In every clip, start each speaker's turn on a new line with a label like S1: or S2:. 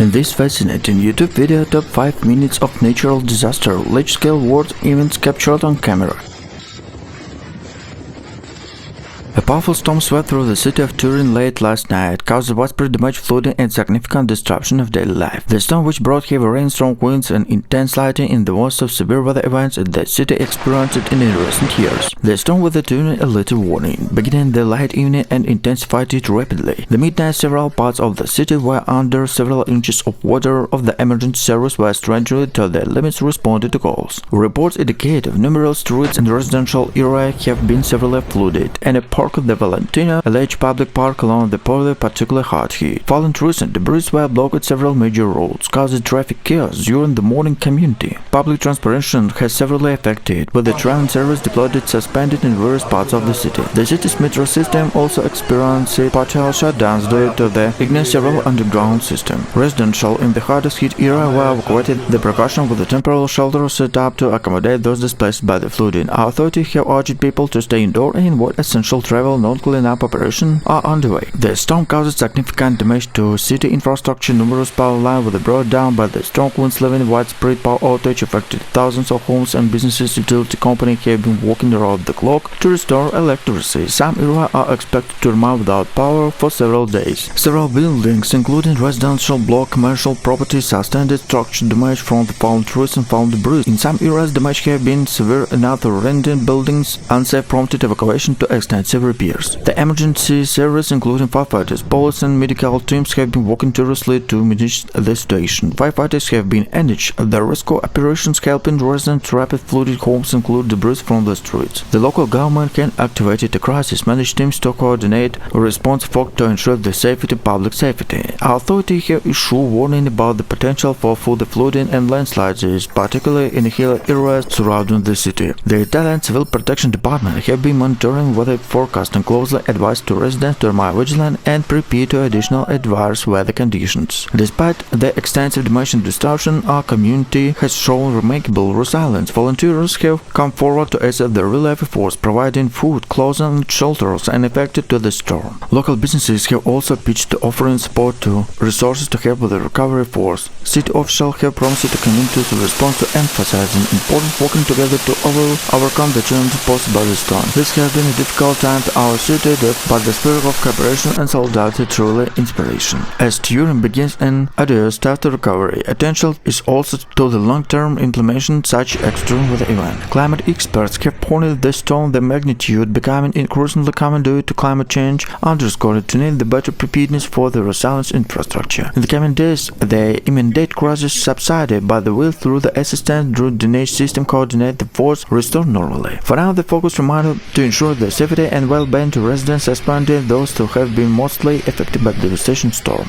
S1: In this fascinating YouTube video, top 5 minutes of natural disaster, large-scale world events captured on camera. A powerful storm swept through the city of Turin late last night, causing widespread damage, flooding, and significant disruption of daily life. The storm, which brought heavy rain, strong winds, and intense lightning, in the worst of severe weather events the city experienced in recent years. The storm was issued a little warning, beginning the late evening and intensified it rapidly. The midnight, several parts of the city were under several inches of water. Of the emergency service were stretched to their limits, responded to calls. Reports indicate of numerous streets and residential areas have been severely flooded, and a Park of the Valentina, a large public park along the border, particularly hard hit. Fallen trees and debris were blocked several major roads, causing traffic chaos during the morning community. Public transportation has severely affected, with the train service deployed suspended in various parts of the city. The city's metro system also experienced partial shutdowns due to the ignition several underground systems. Residential in the hardest hit area were evacuated. The precaution with the temporary shelter set up to accommodate those displaced by the flooding. Our authorities have urged people to stay indoors and avoid essential travel. Non-cleanup operations are underway. The storm caused significant damage to city infrastructure. Numerous power lines were brought down by the strong winds, leaving widespread power outage affected thousands of homes and businesses. Utility companies have been working around the clock to restore electricity. Some areas are expected to remain without power for several days. Several buildings, including residential block, commercial properties, sustained structural damage from the fallen trees and fallen debris. In some areas, damage have been severe enough to render buildings unsafe, prompted evacuation to extensive repairs. The emergency service, including firefighters, police, and medical teams, have been working tirelessly to manage the situation. Firefighters have been engaged in the rescue operations, helping residents rapid flooded homes and clear debris from the streets. The local government can activate the crisis management teams to coordinate a response effort to ensure the safety, public safety. Authorities have issued warning about the potential for further flooding and landslides, particularly in hilly areas surrounding the city. The Italian Civil Protection Department have been monitoring weather forecast and closely advised to residents to remain vigilant and prepare to additional adverse weather conditions. Despite the extensive damage and destruction, our community has shown remarkable resilience. Volunteers have come forward to assist the relief efforts, providing food, clothing, and shelters affected to the storm. Local businesses have also pitched offering support to resources to help with the recovery efforts. City officials have promised the community to respond to emphasizing important working together to overcome the challenges posed by the storm. This has been a difficult time to our city, but the spirit of cooperation and solidarity truly inspiration. As Turin begins an arduous path to recovery, attention is also to the long-term implementation of such extreme weather events. Climate experts have pointed the storm, the magnitude becoming increasingly common due to climate change, underscored to need the better preparedness for the resilient infrastructure. In the coming days, the immediate crisis subsided, but the will through the assistance through drainage system coordinate the force restore normally. For now, the focus remains to ensure the safety and well-being to residents, especially those who have been mostly affected by the devastation storm.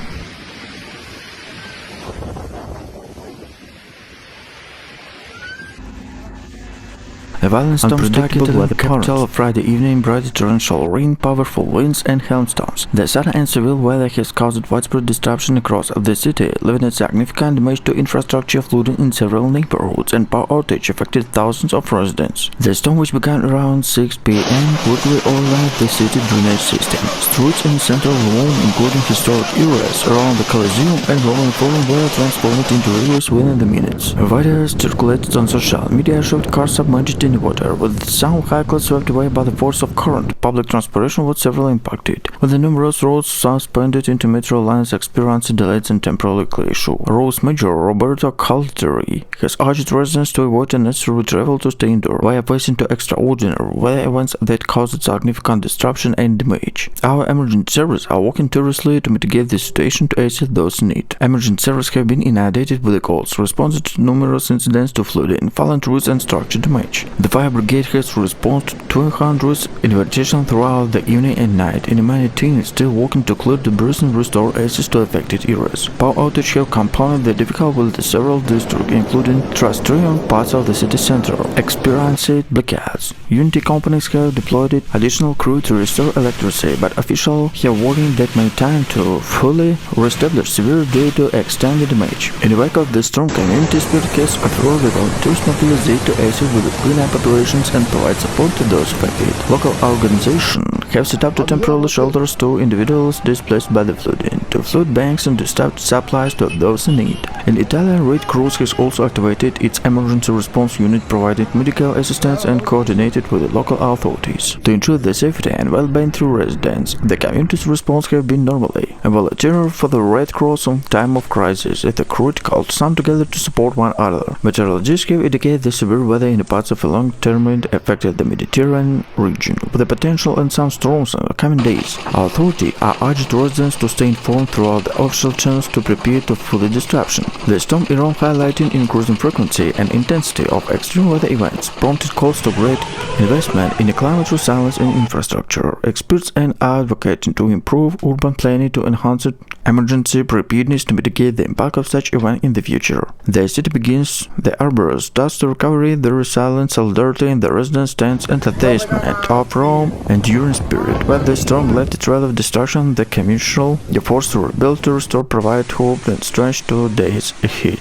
S1: A violent storm struck the capital Friday evening, brought torrential rain, powerful winds, and hailstorms. The sudden and severe weather has caused widespread disruption across the city, leaving significant damage to infrastructure, flooding in several neighborhoods, and power outage affected thousands of residents. The storm, which began around 6 p.m., quickly overwhelmed the city drainage system. Streets in central Rome, including historic areas around the Colosseum and Roman Forum, were transformed into rivers within the minutes. Videos circulated on social media showed cars submerged in water, with some vehicles swept away by the force of current. Public transportation was severely impacted, with the numerous roads suspended into metro lines experiencing delays and temporary closure. Roads Major Roberto Calteri has urged residents to avoid unnecessary travel to stay indoors while facing to extraordinary weather events that caused significant disruption and damage. Our emergency services are working tirelessly to mitigate the situation to assist those in need. Emergency services have been inundated with calls, responded to numerous incidents to flooding, fallen trees, and structure damage. The fire brigade has responded to 200 invitations throughout the evening and night, and many teams still working to clear debris and restore access to affected areas. Power outage have compounded the difficulty with the several districts, including Tristrium, parts of the city center, experienced blackouts. Unity companies have deployed additional crew to restore electricity, but officials have warned that may time to fully reestablish severe due to extended damage. In the wake of the storm, community spirit has offered the volunteers mobilized to assist with the cleanup operations and provide support to those affected. Local organizations have set up temporary shelters to individuals displaced by the flooding, to flood banks and distributed supplies to those in need. An Italian Red Cross has also activated its emergency response unit, providing medical assistance and coordinated with the local authorities to ensure the safety and well-being through residents. The community's response have been normally a volunteer for the Red Cross in time of crisis at the critical to come together to support one another. Meteorologists have indicated the severe weather in the parts of a long-term affected the Mediterranean region, with the potential and some storms in the coming days. Authorities are urged residents to stay informed throughout the official channels to prepare for the disruption. The storm Iran, highlighting increasing frequency and intensity of extreme weather events, prompted calls to great investment in climate resilience and infrastructure. Experts and are advocating to improve urban planning to enhance emergency preparedness to mitigate the impact of such event in the future. The city begins the arborous task to recovery, the resilience, solidarity in the residents' tents and attachment of Rome enduring spirit. When the storm left a trail of destruction, the community the force to rebuild, to restore, provide hope and strength to days ahead.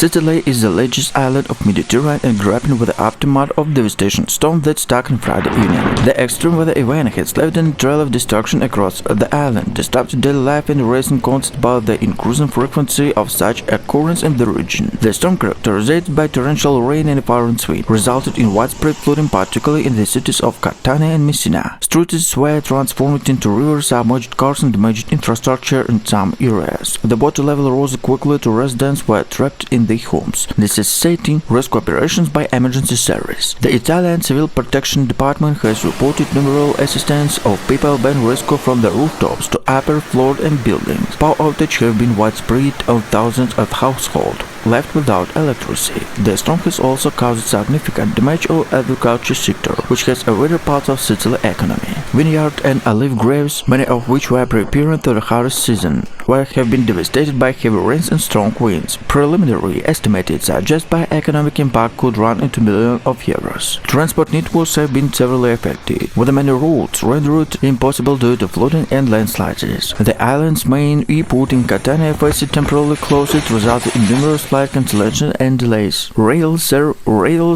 S1: Sicily is the largest island of Mediterranean and grappling with the aftermath of devastation storm that struck on Friday evening. The extreme weather event has left a trail of destruction across the island, disrupted daily life and raising concerns about the increasing frequency of such occurrence in the region. The storm, characterized by torrential rain and violent wind, resulted in widespread flooding, particularly in the cities of Catania and Messina. Streets were transformed into rivers, submerged cars and damaged infrastructure in some areas. The water level rose quickly to residents were trapped in their homes, necessitating rescue operations by emergency service. The Italian Civil Protection Department has reported numerous assistance of people being rescued from the rooftops to upper floors and buildings. Power outages have been widespread on thousands of households left without electricity. The storm has also caused significant damage to the agriculture sector, which has a vital part of Sicily's economy. Vineyards and olive groves, many of which were preparing for the harvest season, have been devastated by heavy rains and strong winds. Preliminary estimates suggest by economic impact could run into millions of euros. Transport networks have been severely affected, with many routes rendered impossible due to flooding and landslides. The island's main airport in Catania faced temporarily closed, resulting in numerous flight cancellations and delays. Rail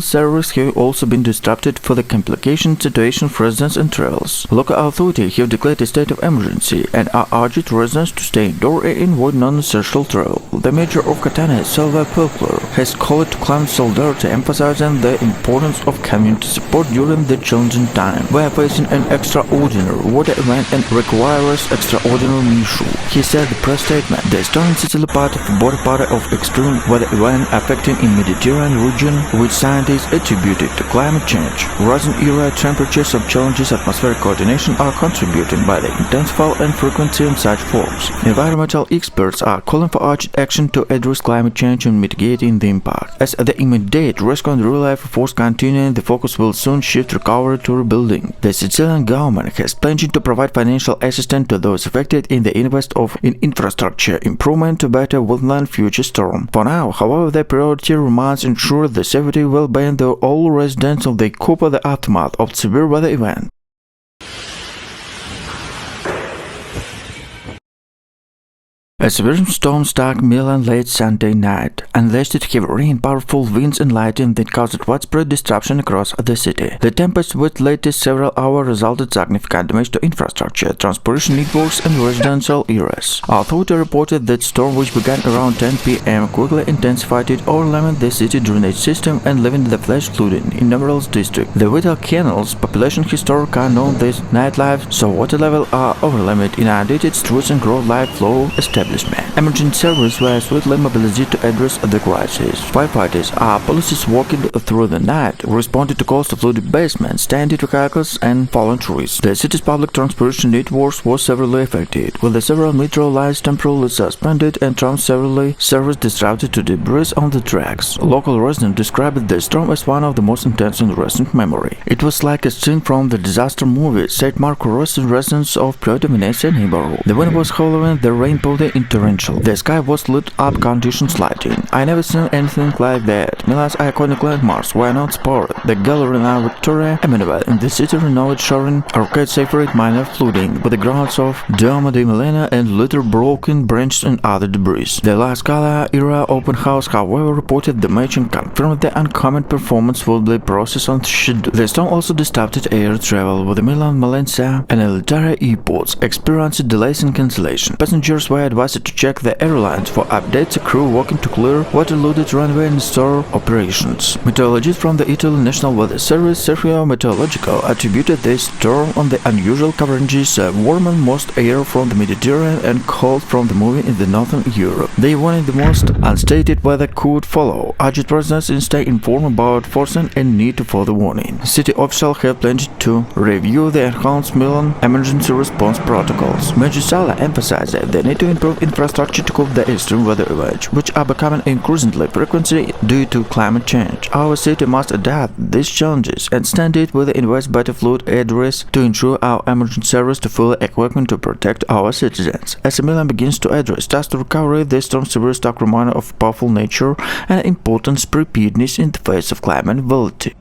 S1: service have also been disrupted for the complicated situation for residents and travelers. Local authorities have declared a state of emergency and are urged residents to stay indoors and avoid non-essential travel. The mayor of Catania, Silva Poplar, has called to climate solidarity, emphasizing the importance of community support during the challenging time. We are facing an extraordinary water event and requires extraordinary measures, he said in the press statement. The storm in Sicily part of a body part of extreme weather event affecting in Mediterranean region, which scientists attributed to climate change. Rising area temperatures of challenges atmospheric coordination are contributing by the intense fall and frequency in such forms. Environmental experts are calling for urgent action to address climate change and mitigating the impact. As the immediate rescue and real-life efforts continue, the focus will soon shift recovery to rebuilding. The Sicilian government has pledged to provide financial assistance to those affected in the invest in infrastructure improvement to better withstand future storm. For now, however, the priority remains ensure the safety and well-being of all residents of the cope of the aftermath of severe weather event. A severe storm struck Milan late Sunday night, unleashed heavy rain, powerful winds and lightning that caused widespread disruption across the city. The tempest, which lasted several hours, resulted significant damage to infrastructure, transportation networks and residential areas. Authorities reported that storm, which began around 10 p.m., quickly intensified, overwhelming the city drainage system and leaving the flash flooding in numerous districts. The vital canals, population historic unknown this nightlife, so water level are overwhelmed, inundated streets and grow life flow establishment. Emergency services were swiftly mobilized to address the crisis. Firefighters are policies working through the night, responded to calls to flooded basements, standing vehicles and fallen trees. The city's public transportation networks was severely affected, with the several metro lines temporarily suspended and tram service disrupted to debris on the tracks. Local residents described the storm as one of the most intense in recent memory. It was like a scene from the disaster movie, said Marco Rossi, residents of Indonesia neighborhood. The wind was howling, the rain poured into and torrential. The sky was lit up, conditions lighting. I never seen anything like that. Milan's iconic landmarks were not spared. The gallery now Victoria Emanuel in the city renowned Sharon Arcade suffered minor flooding, with the grounds of Doma di Milena and little broken branches and other debris. The La Scala era open house, however, reported the match and confirmed the uncommon performance would be processed on schedule. The storm also disrupted air travel, with the Milan, Valencia, and Elitaria airports experienced delays and cancellation. Passengers were advised to check the airlines for updates, a crew working to clear water-loaded runway and restore operations. Meteorologists from the Italy National Weather Service, Sergio Meteorological, attributed this storm on the unusual coverages of warm and moist air from the Mediterranean and cold from the moving in the northern Europe. They warned the most unstated weather could follow. Urged residents to stay informed about forcing and need to further warning. City officials have planned to review the enhanced Milan emergency response protocols. Major Sala emphasized that they need to improve infrastructure to cope the extreme weather events, which are becoming increasingly frequent due to climate change. Our city must adapt these challenges and stand it with the invest better flood address to ensure our emergency service to fully equipment to protect our citizens. As Milan begins to address disaster recovery, this storm severe stark reminder of powerful nature and importance preparedness in the face of climate volatility.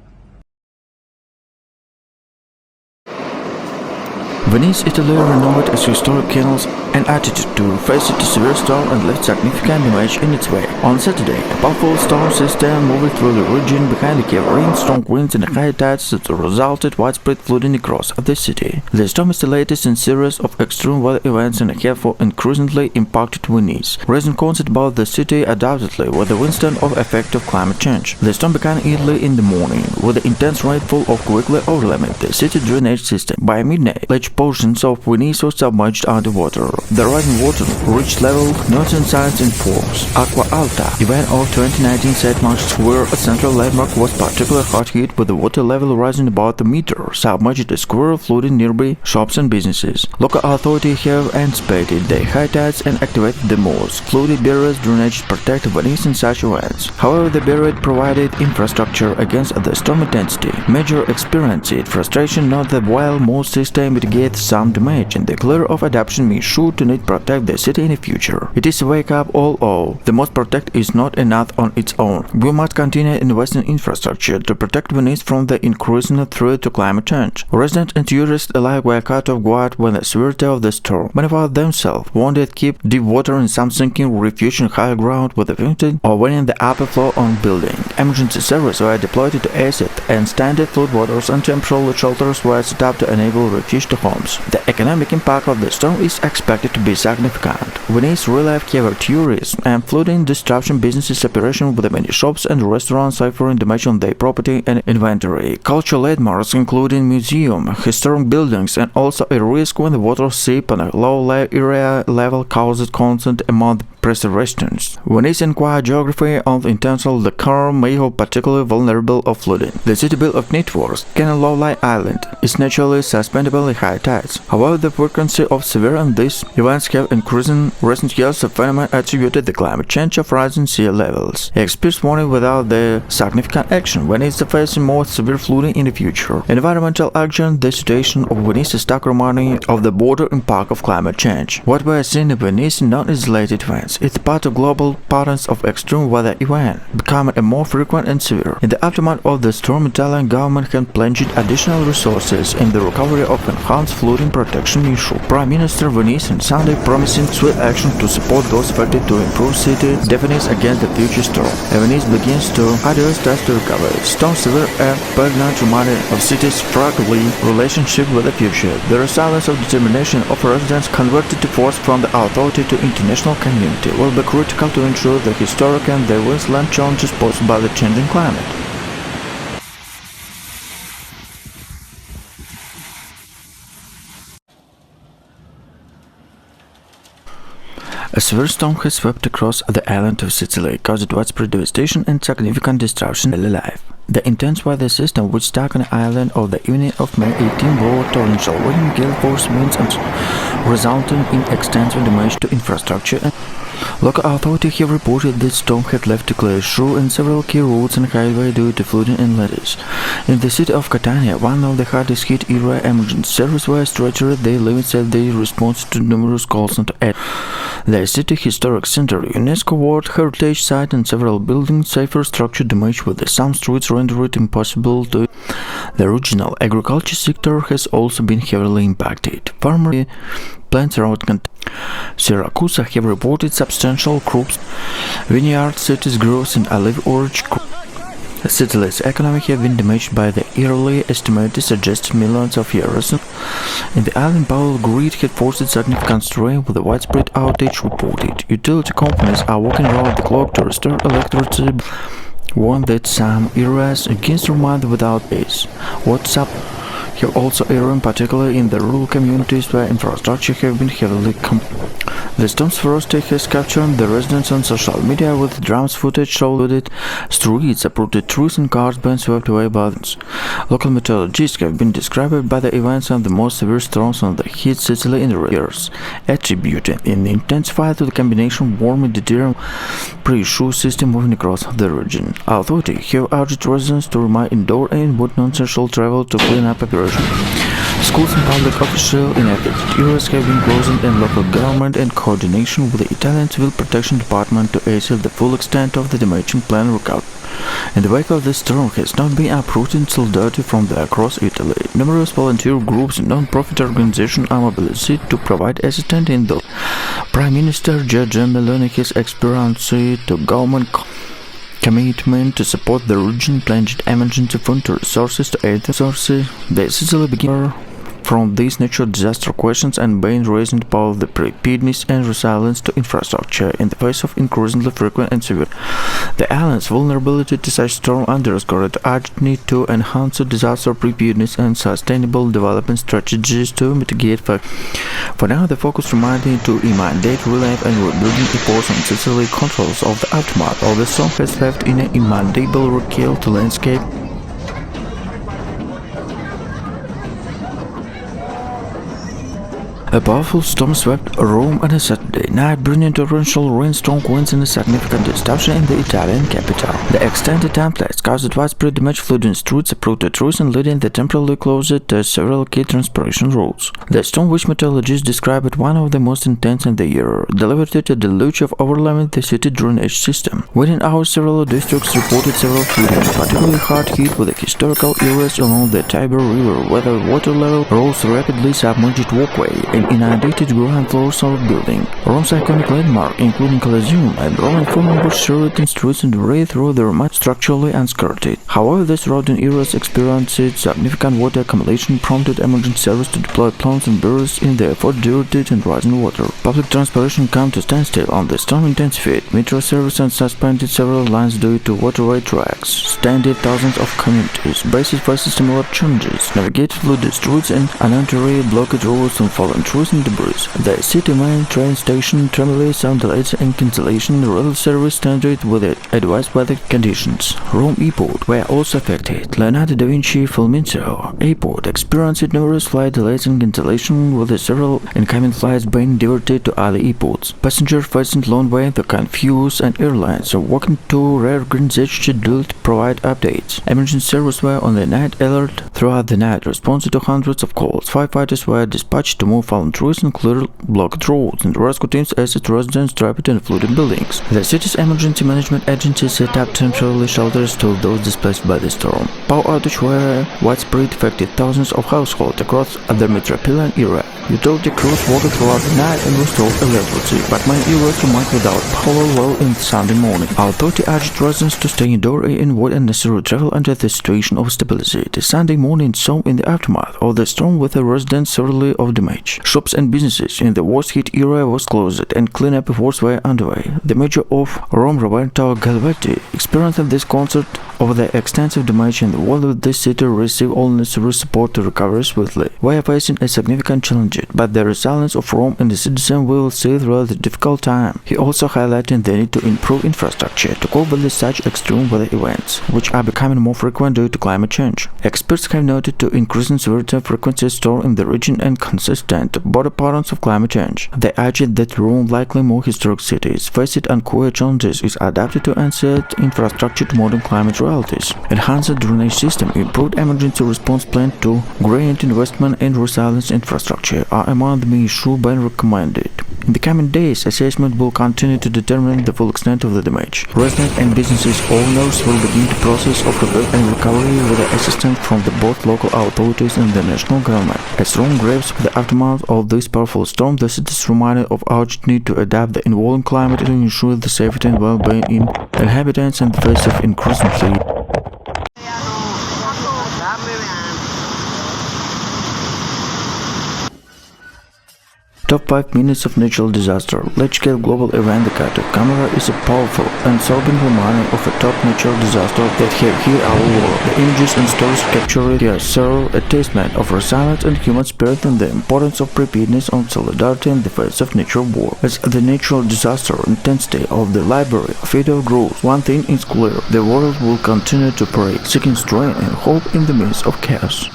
S1: Venice, Italy, renowned as historic canals and attitude to face it to severe storm and left significant damage in its way. On Saturday, a powerful storm system moved through the region behind the cave rain, strong winds and high tides that resulted widespread flooding across the city. The storm is the latest in series of extreme weather events and have increasingly impacted Venice, raising concerns about the city undoubtedly with the winston of effect of climate change. The storm began early in the morning, with the intense rainfall of quickly overwhelming the city drainage system. By midnight, large portions of Venice were submerged underwater. The rising water reached level noting signs in forms. Aqua Alta event of 2019 set marks where a central landmark was particularly hard hit, with the water level rising about a meter, submerged a square, flooding nearby shops and businesses. Local authorities have anticipated the high tides and activated the most flooded barriers drainage to protect Venice in such events. However, the barrier provided infrastructure against the storm intensity. Major experienced frustration note that while most systems mitigate some damage, and the clear of adoption means sure to need protect the city in the future. It is a wake up all. The most protect is not enough on its own. We must continue investing in infrastructure to protect Venice from the increasing threat to climate change. Residents and tourists alike were caught off guard when the severity of the storm. Many of themselves wanted keep deep water in some sinking refuge in higher ground with the winter or winning the upper floor on building. Emergency services were deployed to exit and standard floodwaters and temporary shelters were set up to enable refuge to homes. The economic impact of the storm is expected to be significant. Venice relief covered tourism and flooding disruption businesses separation, with many shops and restaurants suffering damage on their property and inventory. Cultural landmarks including museums, historic buildings, and also a risk when the water seep on a low area level causes concern among the preservationists. Venice inquired geography on the intentional the curve may hold particularly vulnerable of flooding. The city built of networks, Canal Low-Lie Island, is naturally suspendable in high tides. However, the frequency of severe and these events have increased in recent years, a phenomenon attributed to the climate change of rising sea levels. Experts warning without the significant action, Venice is facing more severe flooding in the future. Environmental action, the situation of Venice is stark reminder of the broader impact of climate change. What we are seeing in Venice is not isolated events. It's part of global patterns of extreme weather events, becoming more frequent and severe. In the aftermath of the storm, Italian government has plunged additional resources in the recovery of enhanced flooding protection issue. Prime Minister Venice on Sunday promising swift action to support those affected to improve city defense against the future storm. Venice begins to address disaster recovery. Storm severe and pregnant reminder of city's struggling relationship with the future. The resilience of determination of residents converted to force from the authority to international community will be critical to ensure the historic and the wasteland challenges posed by the changing climate. A severe storm has swept across the island of Sicily, causing widespread devastation and significant destruction of daily life. The intense weather system which struck on the island on the evening of May 18 brought torrential rain, gale force winds, and resulting in extensive damage to infrastructure and Local authorities have reported that storm had left a glacier through in several key roads and highways due to flooding and levees. In the city of Catania, one of the hardest hit area, emergency services were stretchered their limits as they responded to numerous calls on aid. The city historic center, UNESCO World Heritage Site, and several buildings suffered structure damage, with some streets rendered impossible to. The regional agriculture sector has also been heavily impacted. Farmer plants around Syracuse have reported substantial crops, vineyard cities growth and olive orchard. The city's economy have been damaged by the yearly estimated suggested millions of euros. In the island, power grid had forced significant strain, with a widespread outage reported. Utility companies are working around the clock to restore electricity, warn that some areas against remain without base. WhatsApp have also erred, particularly in the rural communities where infrastructure have been heavily The storm's ferocity has captured the residents on social media, with drones footage showed streets uprooted, trees and cars being swept away by winds. Local meteorologists have been described by the events of the most severe storms on the hit city in years, attributing an intensified to the combination of warm Mediterranean pre-shoe system moving across the region. Authorities have urged residents to remain indoors and avoid non-essential travel to clean up operation. Schools and public officials in affected areas have been closed, and local government, in coordination with the Italian Civil Protection Department, to assess the full extent of the damage and plan recovery. In the wake of this storm has not been approved in solidarity from across Italy. Numerous volunteer groups and non-profit organizations are mobilized to provide assistance in the Prime Minister Giorgia Meloni has experienced to government commitment to support the region, pledged emergency fund to resources to aid the sources. The Sicily began from these natural disaster questions and being raising the power of the preparedness and resilience to infrastructure in the face of increasingly frequent and severe. The island's vulnerability to such storm underscores the urgent need to enhance disaster preparedness and sustainable development strategies to mitigate factors. For now, the focus remains to immediate relief and rebuilding efforts on Sicily. Controls of the aftermath of the storm has left in an immutable recall to landscape. A powerful storm swept Rome on a Saturday night, bringing torrential rain, strong winds, and a significant destruction in the Italian capital. The extended templates caused widespread damage, flooding streets, uprooted trees, and leading the temporarily closed to several key transportation routes. The storm, which meteorologists describe as one of the most intense in the year, delivered a deluge of overwhelming the city drainage system. Within hours, several districts reported several flooding, particularly hard hit with the historical areas along the Tiber River, where the water level rose rapidly, submerged walkway and inundated ground floors of a building. Rome's iconic landmark, including Colosseum and Roman Forum, were shredded streets and debris through the remote structurally unscathed. However, the surrounding areas experienced significant water accumulation, prompted emergency service to deploy planes and barriers in the effort to diverted and rising water. Public transportation came to standstill on the storm intensified. Metro service and suspended several lines due to waterway tracks. Stranded thousands of communities. Bases faced similar challenges. Navigated flooded streets and uninterrupted blocked roads and fallen trees and debris. The city main train station temporarily some delays and cancellation. Rail service standard with adverse weather conditions. Rome Airport were also affected. Leonardo da Vinci Fiumicino Airport experienced numerous flight delays and cancellation, with several incoming flights being diverted to other airports. Passengers facing long wait, the confused, and airlines are working to reorganize schedule to provide updates. Emergency services were on the night alert throughout the night, responding to hundreds of calls. Firefighters were dispatched to move fallen trees and clear blocked roads, and rescue teams assisted residents trapped in flooded buildings. The city's emergency management agency set up temporary shelters to those displaced by the storm. Power outage were widespread, affected thousands of households across the metropolitan area. Utility crews worked throughout the night and restored electricity, but many areas remained without power well in Sunday morning. Authority urged residents to stay indoors and avoid unnecessary travel until the situation of stability. The Sunday morning saw in the aftermath of the storm, with the residents severely of damage. Shops and businesses in the worst hit area was closed, and cleanup efforts were underway. The mayor of Rome, Roberto Galvetti, experienced this concert of the extensive damage in the world of this city received all necessary support to recover swiftly. We are facing a significant challenge, but the resilience of Rome and the citizens will see through the difficult time. He also highlighted the need to improve infrastructure to cope with such extreme weather events, which are becoming more frequent due to climate change. Experts have noted to increasing severity and frequency of storm in the region and consistent the border patterns of climate change. They argue that Rome, likely more historic cities, faced uncool challenges is adapted to ancient infrastructure to modern climate realities. Enhanced drainage system, improved emergency response plan to gradient investment and resilience infrastructure are among the measures being recommended. In the coming days, assessment will continue to determine the full extent of the damage. Residents and businesses owners will begin the process of rebuild and recovery with the assistance from both local authorities and the national government. As Rome grapples with the aftermath of this powerful storm, the city is reminded of urgent need to adapt the evolving climate to ensure the safety and well-being in inhabitants in the face of increasing heat. Top 5 minutes of natural disaster. Large-scale global event. The Cartoon camera is a powerful and sobering reminder of a top natural disaster that have hit our world. The images and stories captured here serve a testament of resilience and human spirit and the importance of preparedness and solidarity in the face of natural war. As the natural disaster intensity of the library of it grows, one thing is clear: the world will continue to pray, seeking strength and hope in the midst of chaos.